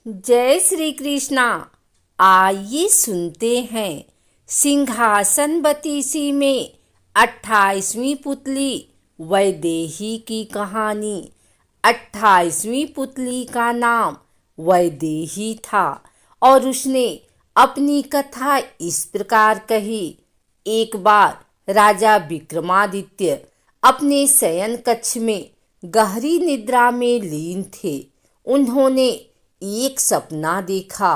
जय श्री कृष्णा। आइए सुनते हैं सिंहासन बतीसी में 28वीं पुतली वैदेही की कहानी। 28वीं पुतली का नाम वैदेही था और उसने अपनी कथा इस प्रकार कही। एक बार राजा विक्रमादित्य अपने शयन कक्ष में गहरी निद्रा में लीन थे। उन्होंने एक सपना देखा।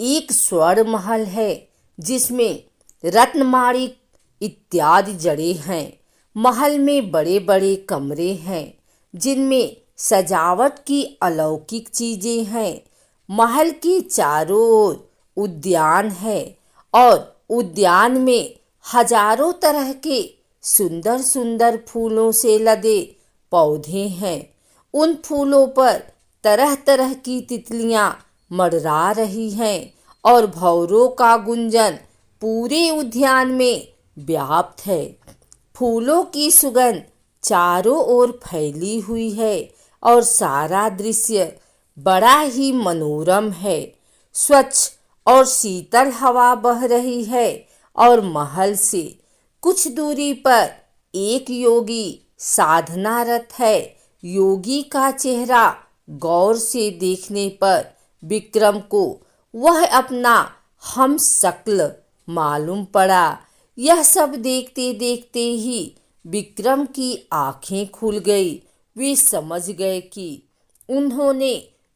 एक स्वर्ण महल है जिसमें रत्नमाणिक इत्यादि जड़े हैं। महल में बड़े बड़े कमरे हैं जिनमें सजावट की अलौकिक चीजें हैं। महल की चारों ओर उद्यान है और उद्यान में हजारों तरह के सुंदर सुंदर फूलों से लदे पौधे हैं। उन फूलों पर तरह तरह की तितलियां मंडरा रही हैं और भंवरों का गुंजन पूरे उद्यान में व्याप्त है। फूलों की सुगंध चारों ओर फैली हुई है और सारा दृश्य बड़ा ही मनोरम है। स्वच्छ और शीतल हवा बह रही है और महल से कुछ दूरी पर एक योगी साधनारत है। योगी का चेहरा गौर से देखने पर विक्रम को वह अपना हम शक्ल मालूम पड़ा। यह सब देखते देखते ही विक्रम की आंखें खुल गई। वे समझ गए कि उन्होंने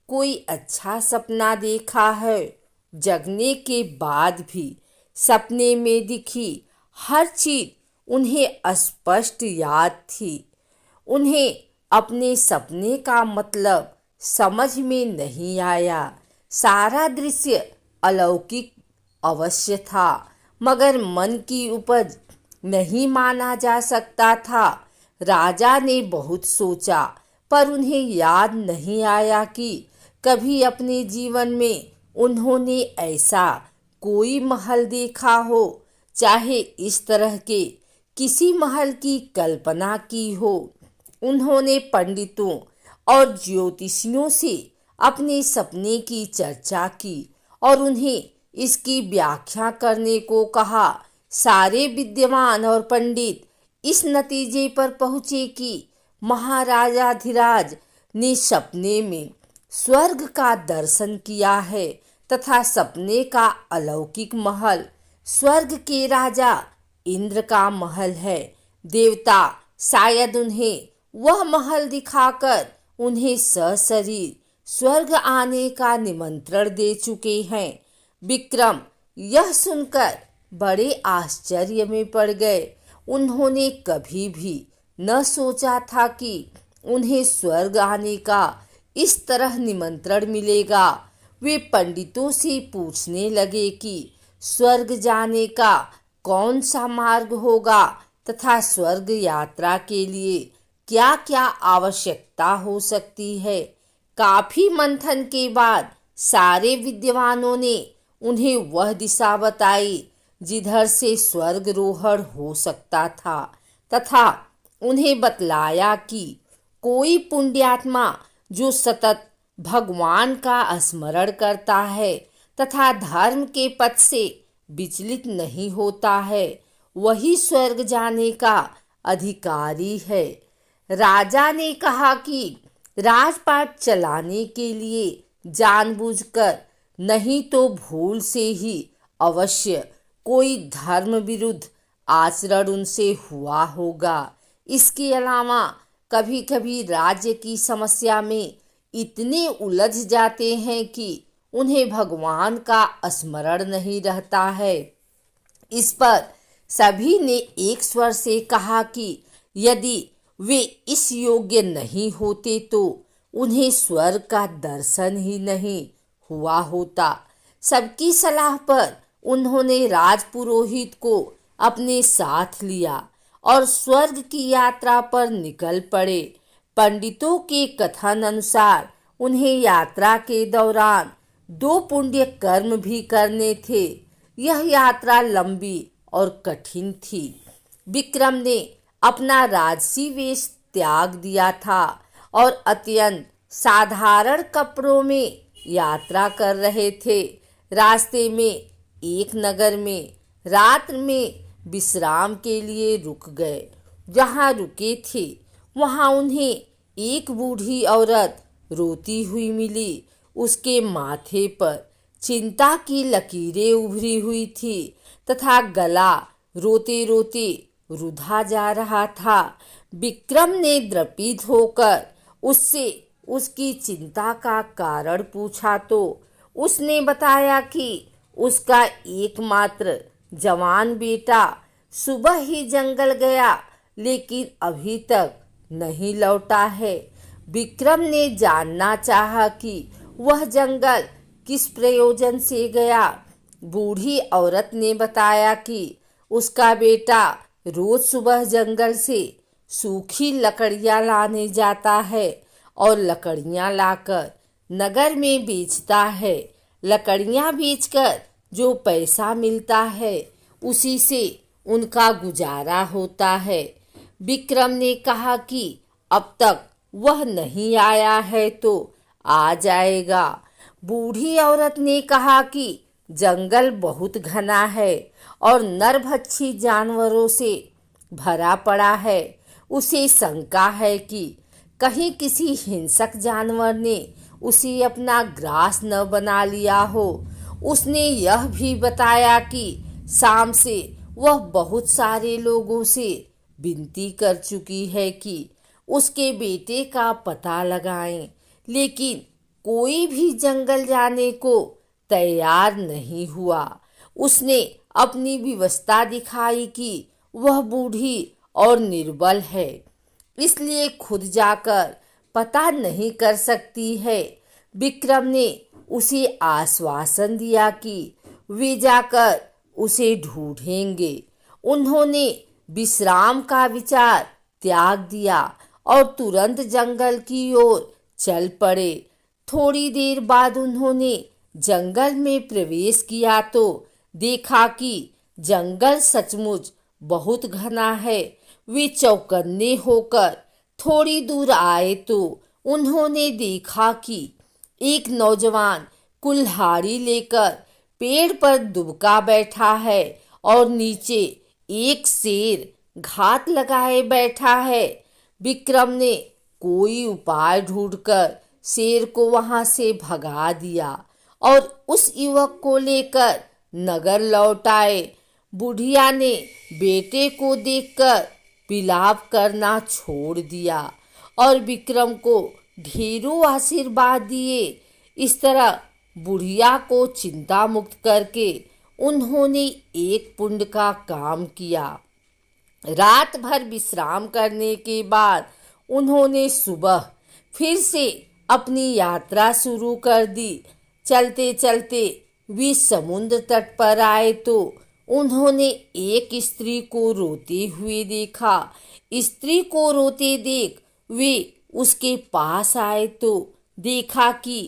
कोई अच्छा सपना देखा है। जगने के बाद भी सपने में दिखी हर चीज उन्हें स्पष्ट याद थी। उन्हें अपने सपने का मतलब समझ में नहीं आया। सारा दृश्य अलौकिक अवश्य था मगर मन की उपज नहीं माना जा सकता था। राजा ने बहुत सोचा पर उन्हें याद नहीं आया कि कभी अपने जीवन में उन्होंने ऐसा कोई महल देखा हो। चाहे इस तरह के किसी महल की कल्पना की हो। उन्होंने पंडितों और ज्योतिषियों से अपने सपने की चर्चा की और उन्हें इसकी व्याख्या करने को कहा। सारे विद्वान और पंडित इस नतीजे पर पहुंचे कि महाराजाधिराज ने सपने में स्वर्ग का दर्शन किया है तथा सपने का अलौकिक महल स्वर्ग के राजा इंद्र का महल है। देवता शायद उन्हें वह महल दिखाकर उन्हें सशरीर स्वर्ग आने का निमंत्रण दे चुके हैं। विक्रम यह सुनकर बड़े आश्चर्य में पड़ गए। उन्होंने कभी भी न सोचा था कि उन्हें स्वर्ग आने का इस तरह निमंत्रण मिलेगा। वे पंडितों से पूछने लगे कि स्वर्ग जाने का कौन सा मार्ग होगा तथा स्वर्ग यात्रा के लिए क्या क्या आवश्यकता हो सकती है। काफी मंथन के बाद सारे विद्वानों ने उन्हें वह दिशा बताई जिधर से स्वर्गरोहण हो सकता था तथा उन्हें बतलाया कि कोई पुण्यात्मा जो सतत भगवान का स्मरण करता है तथा धर्म के पथ से विचलित नहीं होता है वही स्वर्ग जाने का अधिकारी है। राजा ने कहा कि राजपाट चलाने के लिए जानबूझकर नहीं तो भूल से ही अवश्य कोई धर्म विरुद्ध आचरण उनसे हुआ होगा। इसके अलावा कभी कभी राज्य की समस्या में इतने उलझ जाते हैं कि उन्हें भगवान का स्मरण नहीं रहता है। इस पर सभी ने एक स्वर से कहा कि यदि वे इस योग्य नहीं होते तो उन्हें स्वर्ग का दर्शन ही नहीं हुआ होता। सबकी सलाह पर उन्होंने राजपुरोहित को अपने साथ लिया और स्वर्ग की यात्रा पर निकल पड़े। पंडितों के कथन अनुसार उन्हें यात्रा के दौरान 2 पुण्य कर्म भी करने थे। यह यात्रा लंबी और कठिन थी। विक्रम ने अपना राजसी वेश त्याग दिया था और अत्यंत साधारण कपड़ों में यात्रा कर रहे थे। रास्ते में एक नगर में रात में विश्राम के लिए रुक गए। जहाँ रुके थे वहाँ उन्हें एक बूढ़ी औरत रोती हुई मिली। उसके माथे पर चिंता की लकीरें उभरी हुई थी तथा गला रोते रोते रुधा जा रहा था। विक्रम ने द्रवित होकर उससे उसकी चिंता का कारण पूछा तो उसने बताया कि उसका एकमात्र जवान बेटा सुबह ही जंगल गया लेकिन अभी तक नहीं लौटा है। विक्रम ने जानना चाहा कि वह जंगल किस प्रयोजन से गया। बूढ़ी औरत ने बताया कि उसका बेटा रोज सुबह जंगल से सूखी लकड़ियां लाने जाता है और लकड़ियां लाकर नगर में बेचता है। लकड़ियां बेचकर जो पैसा मिलता है उसी से उनका गुजारा होता है। विक्रम ने कहा कि अब तक वह नहीं आया है तो आ जाएगा। बूढ़ी औरत ने कहा कि जंगल बहुत घना है और नरभक्षी जानवरों से भरा पड़ा है। उसे शंका है कि कहीं किसी हिंसक जानवर ने उसे अपना ग्रास न बना लिया हो। उसने यह भी बताया कि शाम से वह बहुत सारे लोगों से विनती कर चुकी है कि उसके बेटे का पता लगाएं, लेकिन कोई भी जंगल जाने को तैयार नहीं हुआ। उसने अपनी विवशता दिखाई कि वह बूढ़ी और निर्बल है, इसलिए खुद जाकर पता नहीं कर सकती है। विक्रम ने उसे आश्वासन दिया कि वे जाकर उसे ढूंढेंगे। उन्होंने विश्राम का विचार त्याग दिया और तुरंत जंगल की ओर चल पड़े। थोड़ी देर बाद उन्होंने जंगल में प्रवेश किया तो देखा कि जंगल सचमुच बहुत घना है। वे चौकन्ने होकर थोड़ी दूर आए तो उन्होंने देखा कि एक नौजवान कुल्हाड़ी लेकर पेड़ पर दुबका बैठा है और नीचे एक शेर घात लगाए बैठा है। विक्रम ने कोई उपाय ढूंढकर शेर को वहां से भगा दिया और उस युवक को लेकर नगर लौट आए। बुढ़िया ने बेटे को देखकर विलाप करना छोड़ दिया और विक्रम को ढेरों आशीर्वाद दिए। इस तरह बुढ़िया को चिंता मुक्त करके उन्होंने एक पुण्य का काम किया। रात भर विश्राम करने के बाद उन्होंने सुबह फिर से अपनी यात्रा शुरू कर दी। चलते चलते वे समुद्र तट पर आए तो उन्होंने एक स्त्री को रोते हुए देखा। स्त्री को रोते देख वे उसके पास आए तो देखा कि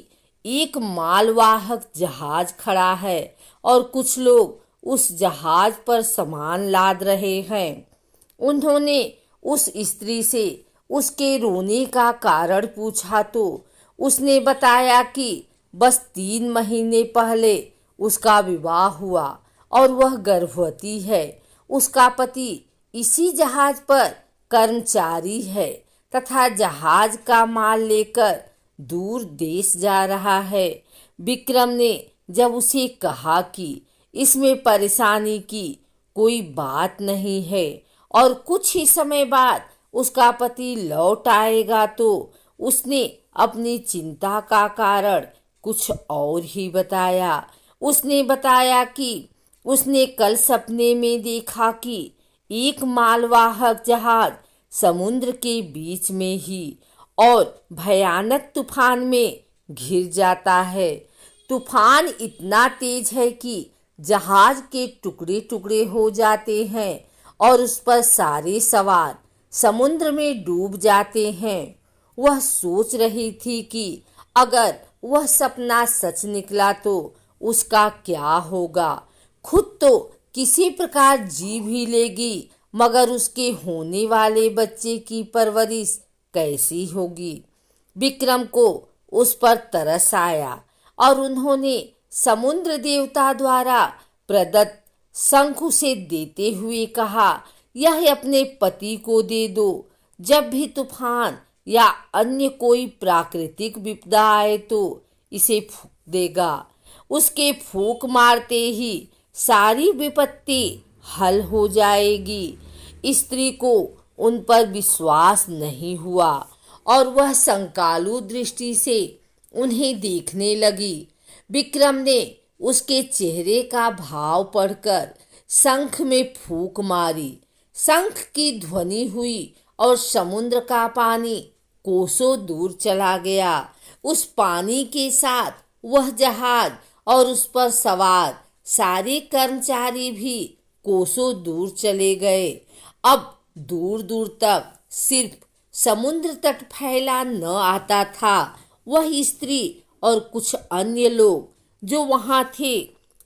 एक मालवाहक जहाज खड़ा है और कुछ लोग उस जहाज पर सामान लाद रहे हैं। उन्होंने उस स्त्री से उसके रोने का कारण पूछा तो उसने बताया कि बस 3 महीने पहले उसका विवाह हुआ और वह गर्भवती है। उसका पति इसी जहाज पर कर्मचारी है तथा जहाज का माल लेकर दूर देश जा रहा है। विक्रम ने जब उसे कहा कि इसमें परेशानी की कोई बात नहीं है और कुछ ही समय बाद उसका पति लौट आएगा तो उसने अपनी चिंता का कारण कुछ और ही बताया। उसने बताया कि उसने कल सपने में देखा कि एक मालवाहक जहाज समुद्र के बीच में ही और भयानक तूफान में घिर जाता है। तूफान इतना तेज है कि जहाज के टुकड़े टुकड़े हो जाते हैं और उस पर सारे सवार समुद्र में डूब जाते हैं। वह सोच रही थी कि अगर वह सपना सच निकला तो उसका क्या होगा। खुद तो किसी प्रकार जी भी लेगी, मगर उसके होने वाले बच्चे की परवरिश कैसी होगी। विक्रम को उस पर तरस आया और उन्होंने समुद्र देवता द्वारा प्रदत्त शंख उसे देते हुए कहा, यह अपने पति को दे दो। जब भी तूफान या अन्य कोई प्राकृतिक विपदा आए तो इसे फूंक देगा। उसके फूंक मारते ही सारी विपत्ति हल हो जाएगी। स्त्री को उन पर विश्वास नहीं हुआ और वह शंकालु दृष्टि से उन्हें देखने लगी। विक्रम ने उसके चेहरे का भाव पढ़कर शंख में फूंक मारी। शंख की ध्वनि हुई और समुद्र का पानी कोसों दूर चला गया। उस पानी के साथ वह जहाज और उस पर सवार सारे कर्मचारी भी कोसों दूर चले गए। अब दूर दूर तक सिर्फ समुद्र तट फैला न आता था। वह स्त्री और कुछ अन्य लोग जो वहां थे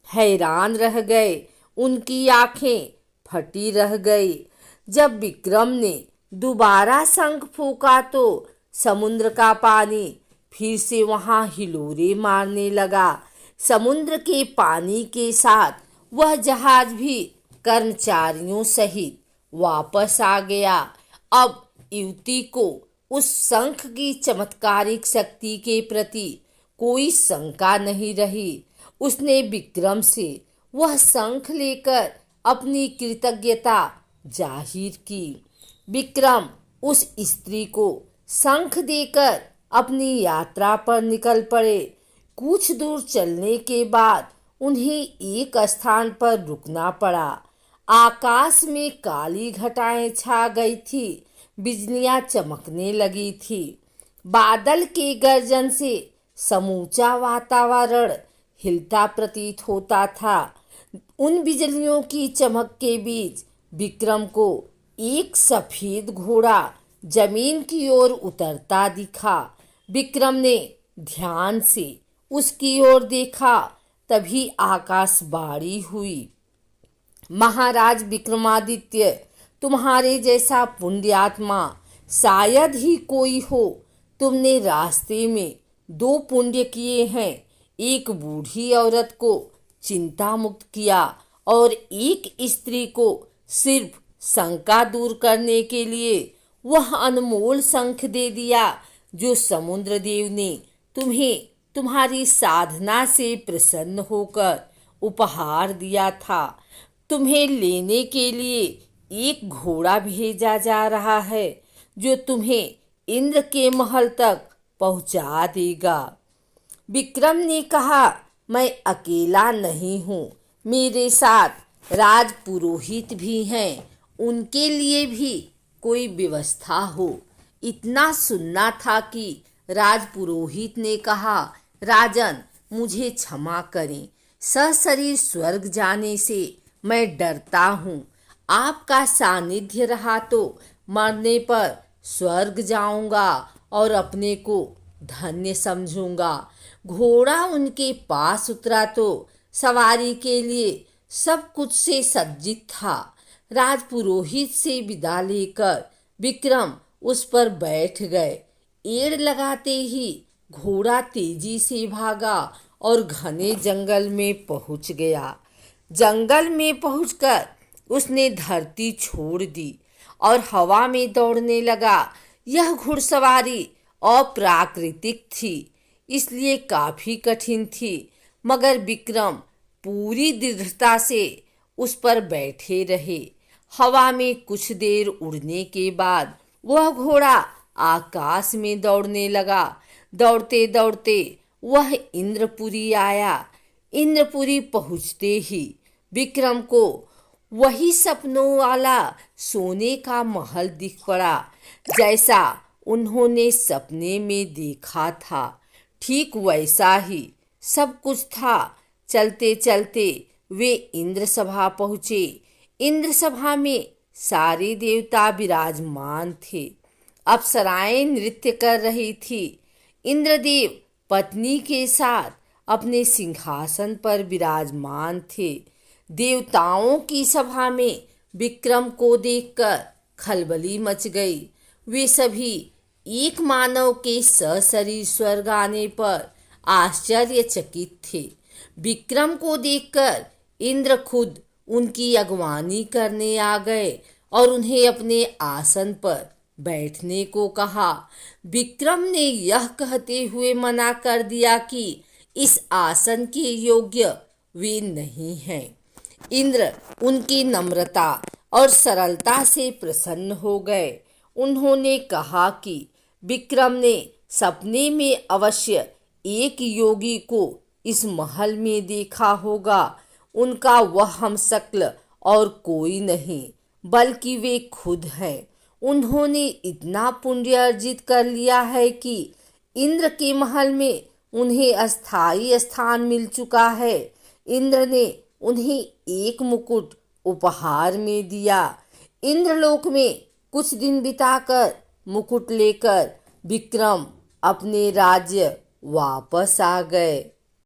हैरान रह गए। उनकी आंखें फटी रह गई। जब विक्रम ने दोबारा शंख फूंका तो समुद्र का पानी फिर से वहां हिलोरे मारने लगा। समुद्र के पानी के साथ वह जहाज भी कर्मचारियों सहित वापस आ गया। अब युवती को उस शंख की चमत्कारिक शक्ति के प्रति कोई शंका नहीं रही। उसने विक्रम से वह शंख लेकर अपनी कृतज्ञता जाहिर की। विक्रम उस स्त्री को शंख देकर अपनी यात्रा पर निकल पड़े। कुछ दूर चलने के बाद उन्हें एक स्थान पर रुकना पड़ा। आकाश में काली घटाएं छा गई थी। बिजलियां चमकने लगी थी। बादल के गर्जन से समूचा वातावरण हिलता प्रतीत होता था। उन बिजलियों की चमक के बीच विक्रम को एक सफेद घोड़ा जमीन की ओर उतरता दिखा। विक्रम ने ध्यान से उसकी ओर देखा, तभी आकाशवाणी हुई, महाराज विक्रमादित्य, तुम्हारे जैसा पुण्यात्मा शायद ही कोई हो। तुमने रास्ते में 2 पुण्य किए हैं। एक बूढ़ी औरत को चिंता मुक्त किया और एक स्त्री को सिर्फ शंका दूर करने के लिए वह अनमोल शंख दे दिया जो समुद्र देव ने तुम्हें तुम्हारी साधना से प्रसन्न होकर उपहार दिया था। तुम्हें लेने के लिए एक घोड़ा भेजा जा रहा है जो तुम्हें इंद्र के महल तक पहुंचा देगा। विक्रम ने कहा, मैं अकेला नहीं हूँ, मेरे साथ राजपुरोहित भी हैं, उनके लिए भी कोई व्यवस्था हो। इतना सुनना था कि राजपुरोहित ने कहा, राजन, मुझे क्षमा करें, सशरीर स्वर्ग जाने से मैं डरता हूँ। आपका सानिध्य रहा तो मरने पर स्वर्ग जाऊंगा और अपने को धन्य समझूंगा। घोड़ा उनके पास उतरा तो सवारी के लिए सब कुछ से सज्जित था। राजपुरोहित से विदा लेकर विक्रम उस पर बैठ गए। एड़ लगाते ही घोड़ा तेजी से भागा और घने जंगल में पहुंच गया। जंगल में पहुंचकर उसने धरती छोड़ दी और हवा में दौड़ने लगा। यह घुड़सवारी अप्राकृतिक थी, इसलिए काफी कठिन थी, मगर विक्रम पूरी दृढ़ता से उस पर बैठे रहे। हवा में कुछ देर उड़ने के बाद वह घोड़ा आकाश में दौड़ने लगा। दौड़ते दौड़ते वह इंद्रपुरी आया। इंद्रपुरी पहुंचते ही विक्रम को वही सपनों वाला सोने का महल दिख पड़ा, जैसा उन्होंने सपने में देखा था। ठीक वैसा ही सब कुछ था। चलते चलते वे इंद्र सभा पहुँचे। इंद्र सभा में सारे देवता विराजमान थे। अप्सराएं नृत्य कर रही थी। इंद्रदेव पत्नी के साथ अपने सिंहासन पर विराजमान थे। देवताओं की सभा में विक्रम को देखकर खलबली मच गई। वे सभी एक मानव के सशरीर स्वर्ग आने पर आश्चर्यचकित थे। विक्रम को देखकर इंद्र खुद उनकी अगवानी करने आ गए और उन्हें अपने आसन पर बैठने को कहा। विक्रम ने यह कहते हुए मना कर दिया कि इस आसन के योग्य वे नहीं हैं। इंद्र उनकी नम्रता और सरलता से प्रसन्न हो गए। उन्होंने कहा कि विक्रम ने सपने में अवश्य एक योगी को इस महल में देखा होगा। उनका वह हमशक्ल और कोई नहीं बल्कि वे खुद हैं। उन्होंने इतना पुण्य अर्जित कर लिया है कि इंद्र के महल में उन्हें अस्थायी स्थान मिल चुका है। इंद्र ने उन्हें एक मुकुट उपहार में दिया। इंद्रलोक में कुछ दिन बिताकर मुकुट लेकर विक्रम अपने राज्य वापस आ गए।